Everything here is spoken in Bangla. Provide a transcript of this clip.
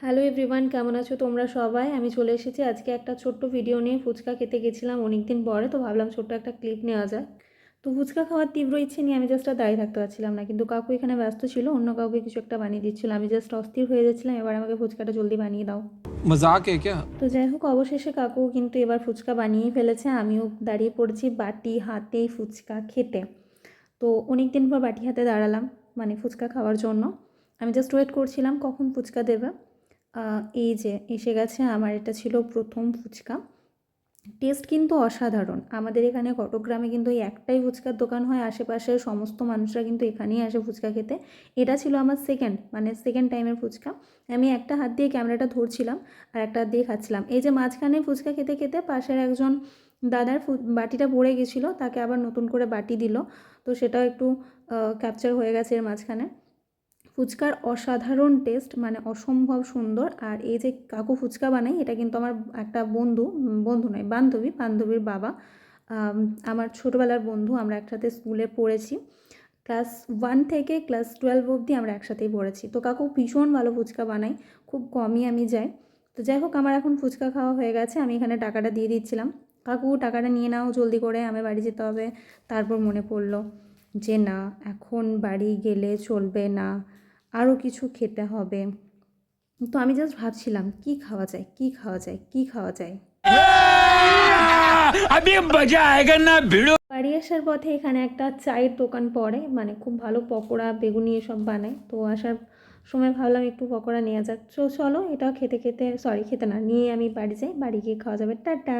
হ্যালো এভরিওয়ান, কেমন আছো তোমরা সবাই? আমি চলে এসেছি আজকে একটা ছোট্ট ভিডিও নিয়ে। ফুচকা খেতে গেছিলাম অনেক দিন পরে, তো ভাবলাম ছোট্ট একটা ক্লিপ নেওয়া যায়। তো ফুচকা খাওয়ার তীব্র ইচ্ছে নিয়ে আমি জাস্ট আর দাঁড়িয়ে থাকতে পারছিলাম না, কিন্তু কাকু এখানে ব্যস্ত ছিল, অন্য কাউকে কিছু একটা বানিয়ে দিচ্ছিল। আমি জাস্ট অস্থির হয়ে যাচ্ছিলাম, এবার আমাকে ফুচকাটা জলদি বানিয়ে দাও। मजाक है क्या। তো যাই হোক, অবশেষে কাকু কিন্তু এবার ফুচকা বানিয়েই ফেলেছে। আমিও দাঁড়িয়ে পড়েছি বাটি হাতেই ফুচকা খেতে। তো অনেক দিন পর বাটি হাতে দাঁড়ালাম, মানে ফুচকা খাওয়ার জন্য। আমি জাস্ট ওয়েট করছিলাম কখন ফুচকা দেবে। এই যে এসে গেছে আমার, এটা ছিল প্রথম ফুচকা। টেস্ট কিন্তু অসাধারণ। আমাদের এখানে চট্টগ্রামে কিন্তু এই একটাই ফুচকার দোকান হয়, আশেপাশের সমস্ত মানুষরা কিন্তু এখানেই আসে ফুচকা খেতে। এটা ছিল আমার সেকেন্ড টাইমের ফুচকা। আমি একটা হাত দিয়ে ক্যামেরাটা ধরছিলাম আর একটা হাত দিয়ে খাচ্ছিলাম। এই যে মাঝখানে ফুচকা খেতে খেতে পাশের একজন দাদার বাটিটা পড়ে গেছিলো, তাকে আবার নতুন করে বাটি দিল, তো সেটাও একটু ক্যাপচার হয়ে গেছে এর মাঝখানে। ফুচকার অসাধারণ টেস্ট, মানে অসম্ভব সুন্দর। আর এই যে কাকু ফুচকা বানাই, এটা কিন্তু আমার একটা বন্ধু নয়, বান্ধবীর বাবা। আমার ছোটোবেলার বন্ধু, আমরা একসাথে স্কুলে পড়েছি। ক্লাস 1 থেকে ক্লাস 12 অবধি আমরা একসাথেই পড়েছি। তো কাকু ভীষণ ভালো ফুচকা বানাই, খুব কমই আমি যাই। তো যাই হোক, আমার এখন ফুচকা খাওয়া হয়ে গেছে, আমি এখানে টাকাটা দিয়ে দিচ্ছিলাম। কাকু টাকাটা নিয়ে নাও জলদি করে, আমি বাড়ি যেতে হবে। তারপর মনে পড়লো যে না, এখন বাড়ি গেলে চলবে না, আরও কিছু খেতে হবে। তো আমি জাস্ট ভাবছিলাম কী খাওয়া যায়, কী খাওয়া যায়, কী খাওয়া যায়। अभी मजा आएगा ना भिड़ो। বাড়ি আসার পথে এখানে একটা চায়ের দোকান পড়ে, মানে খুব ভালো পকোড়া বেগুনি এসব বানায়। তো আসার সময় ভাবলাম একটু পকোড়া নেওয়া যাক। চলো এটা খেতে খেতে, সরি খেতে না, নিয়ে আমি বাড়ি যাই, বাড়ি গিয়ে খাওয়া যাবে। টাটা।